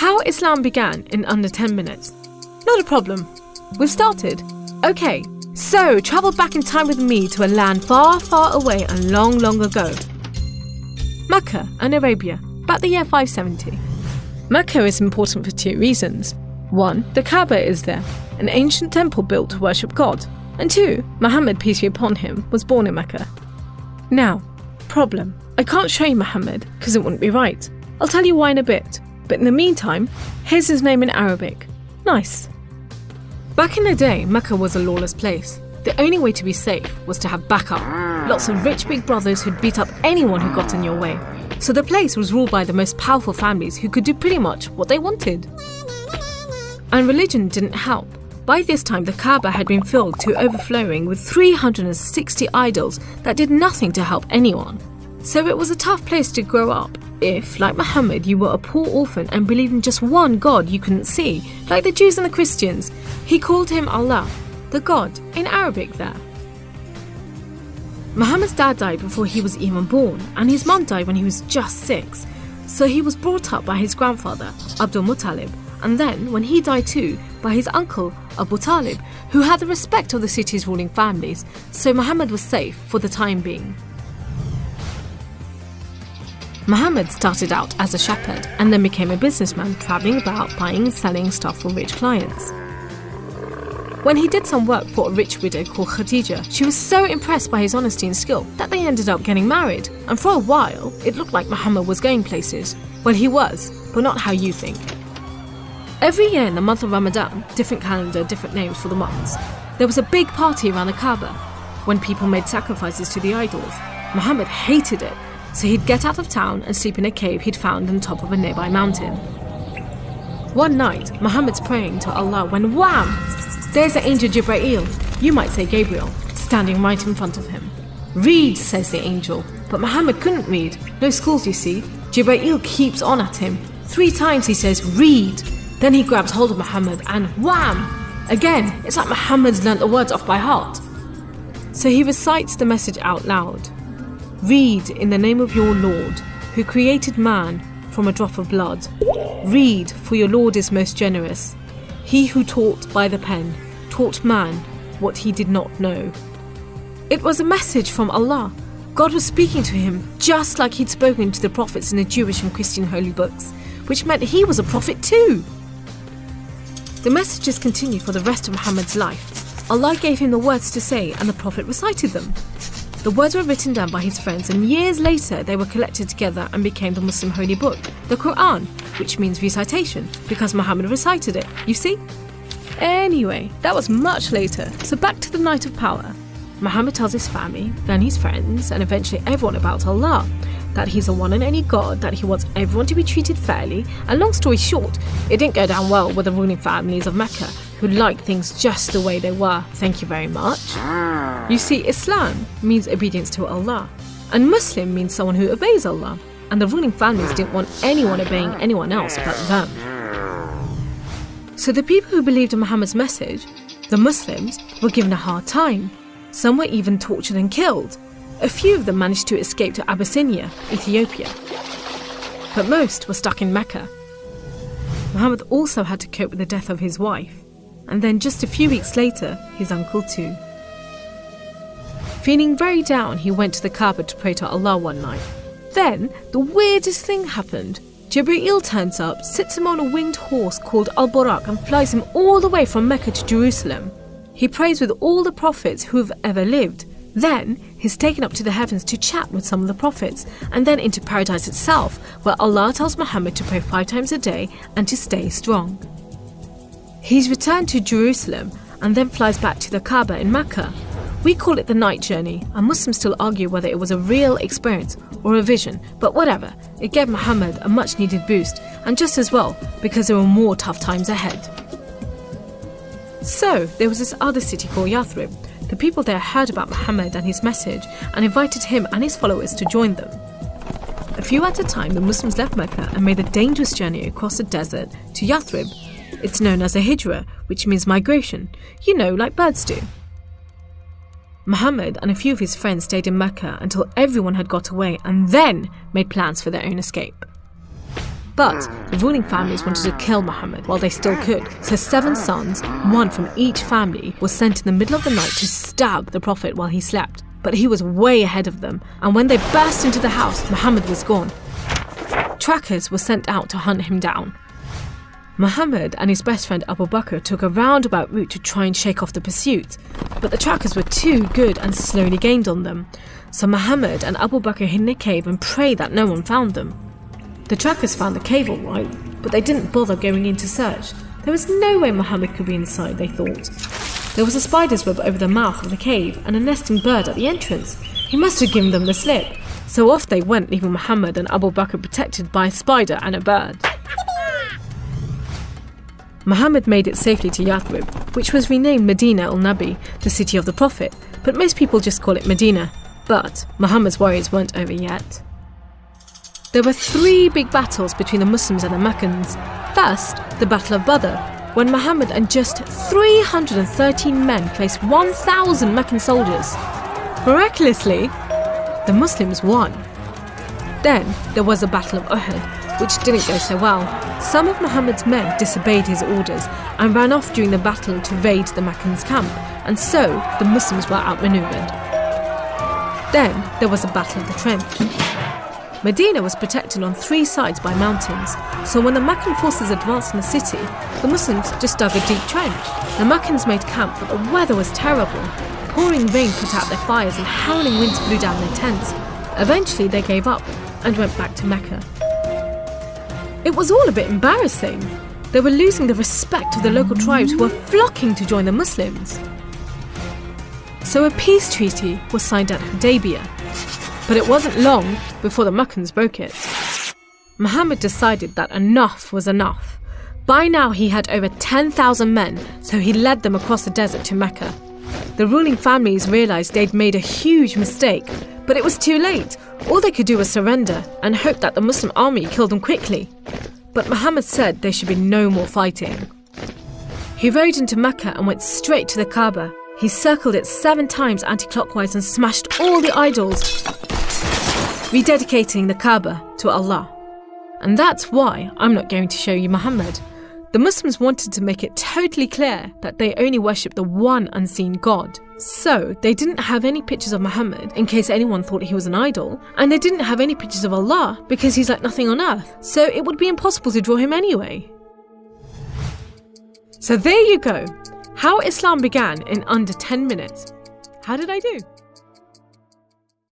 How Islam began in under 10 minutes. Not a problem. We've started. Okay, so travel back in time with me to a land far, far away and long, long ago. Mecca and Arabia, about the year 570. Mecca is important for 2 reasons. 1, the Kaaba is there, an ancient temple built to worship God. And 2, Muhammad, peace be upon him, was born in Mecca. Now, problem. I can't show you Muhammad because it wouldn't be right. I'll tell you why in a bit. But in the meantime, here's his name in Arabic. Nice. Back in the day, Mecca was a lawless place. The only way to be safe was to have backup. Lots of rich big brothers who'd beat up anyone who got in your way. So the place was ruled by the most powerful families who could do pretty much what they wanted. And religion didn't help. By this time, the Kaaba had been filled to overflowing with 360 idols that did nothing to help anyone. So it was a tough place to grow up if, like Muhammad, you were a poor orphan and believed in just one God you couldn't see, like the Jews and the Christians. He called him Allah, the God, in Arabic there. Muhammad's dad died before he was even born, and his mum died when he was just 6. So he was brought up by his grandfather, Abdul Muttalib, and then, when he died too, by his uncle, Abu Talib, who had the respect of the city's ruling families, so Muhammad was safe for the time being. Muhammad started out as a shepherd and then became a businessman, travelling about buying and selling stuff for rich clients. When he did some work for a rich widow called Khadija, she was so impressed by his honesty and skill that they ended up getting married, and for a while it looked like Muhammad was going places. Well, he was, but not how you think. Every year in the month of Ramadan, different calendar, different names for the months, there was a big party around the Kaaba when people made sacrifices to the idols. Muhammad hated it, so he'd get out of town and sleep in a cave he'd found on top of a nearby mountain. One night, Muhammad's praying to Allah when wham! There's the angel Jibreel, you might say Gabriel, standing right in front of him. Read, says the angel, but Muhammad couldn't read. No schools, you see. Jibreel keeps on at him. 3 times he says, read. Then he grabs hold of Muhammad and wham! Again, it's like Muhammad's learnt the words off by heart. So he recites the message out loud. Read in the name of your Lord, who created man from a drop of blood. Read, for your Lord is most generous. He who taught by the pen, taught man what he did not know. It was a message from Allah. God was speaking to him just like he'd spoken to the prophets in the Jewish and Christian holy books, which meant he was a prophet too. The messages continued for the rest of Muhammad's life. Allah gave him the words to say and the prophet recited them. The words were written down by his friends, and years later they were collected together and became the Muslim holy book, the Quran, which means recitation, because Muhammad recited it, you see? Anyway, that was much later, so back to the night of power. Muhammad tells his family, then his friends, and eventually everyone about Allah, that he's the one and only God, that he wants everyone to be treated fairly, and long story short, it didn't go down well with the ruling families of Mecca, who liked things just the way they were, thank you very much. You see, Islam means obedience to Allah, and Muslim means someone who obeys Allah, and the ruling families didn't want anyone obeying anyone else but them. So the people who believed in Muhammad's message, the Muslims, were given a hard time. Some were even tortured and killed. A few of them managed to escape to Abyssinia, Ethiopia. But most were stuck in Mecca. Muhammad also had to cope with the death of his wife, and then just a few weeks later, his uncle too. Feeling very down, he went to the Kaaba to pray to Allah one night. Then, the weirdest thing happened. Jibreel turns up, sits him on a winged horse called Al-Buraq and flies him all the way from Mecca to Jerusalem. He prays with all the prophets who have ever lived. Then, he's taken up to the heavens to chat with some of the prophets, and then into paradise itself, where Allah tells Muhammad to pray 5 times a day and to stay strong. He's returned to Jerusalem and then flies back to the Kaaba in Mecca. We call it the night journey, and Muslims still argue whether it was a real experience or a vision, but whatever, it gave Muhammad a much needed boost, and just as well, because there were more tough times ahead. So, there was this other city called Yathrib. The people there heard about Muhammad and his message and invited him and his followers to join them. A few at a time, the Muslims left Mecca and made a dangerous journey across the desert to Yathrib. It's known as a hijra, which means migration, you know, like birds do. Muhammad and a few of his friends stayed in Mecca until everyone had got away and then made plans for their own escape. But the ruling families wanted to kill Muhammad while they still could, so 7 sons, one from each family, were sent in the middle of the night to stab the Prophet while he slept. But he was way ahead of them, and when they burst into the house, Muhammad was gone. Trackers were sent out to hunt him down. Muhammad and his best friend Abu Bakr took a roundabout route to try and shake off the pursuit, but the trackers were too good and slowly gained on them. So Muhammad and Abu Bakr hid in a cave and prayed that no one found them. The trackers found the cave all right, but they didn't bother going in to search. There was no way Muhammad could be inside, they thought. There was a spider's web over the mouth of the cave and a nesting bird at the entrance. He must have given them the slip. So off they went, leaving Muhammad and Abu Bakr protected by a spider and a bird. Muhammad made it safely to Yathrib, which was renamed Medina al-Nabi, the city of the Prophet, but most people just call it Medina. But Muhammad's worries weren't over yet. There were 3 big battles between the Muslims and the Meccans. First, the Battle of Badr, when Muhammad and just 313 men faced 1,000 Meccan soldiers. Miraculously, the Muslims won. Then there was the Battle of Uhud, which didn't go so well. Some of Muhammad's men disobeyed his orders and ran off during the battle to raid the Meccans' camp, and so the Muslims were outmaneuvered. Then there was the Battle of the Trench. Medina was protected on 3 sides by mountains, so when the Meccan forces advanced in the city, the Muslims just dug a deep trench. The Meccans made camp, but the weather was terrible. Pouring rain put out their fires and howling winds blew down their tents. Eventually they gave up and went back to Mecca. It was all a bit embarrassing. They were losing the respect of the local tribes who were flocking to join the Muslims. So a peace treaty was signed at Hudaybiyah. But it wasn't long before the Meccans broke it. Muhammad decided that enough was enough. By now he had over 10,000 men, so he led them across the desert to Mecca. The ruling families realised they'd made a huge mistake, but it was too late. All they could do was surrender and hope that the Muslim army killed them quickly. But Muhammad said there should be no more fighting. He rode into Mecca and went straight to the Kaaba. He circled it 7 times anti-clockwise and smashed all the idols, rededicating the Kaaba to Allah. And that's why I'm not going to show you Muhammad. The Muslims wanted to make it totally clear that they only worship the one unseen God. So they didn't have any pictures of Muhammad in case anyone thought he was an idol, and they didn't have any pictures of Allah because he's like nothing on earth, so it would be impossible to draw him anyway. So there you go. How Islam began in under 10 minutes. How did I do?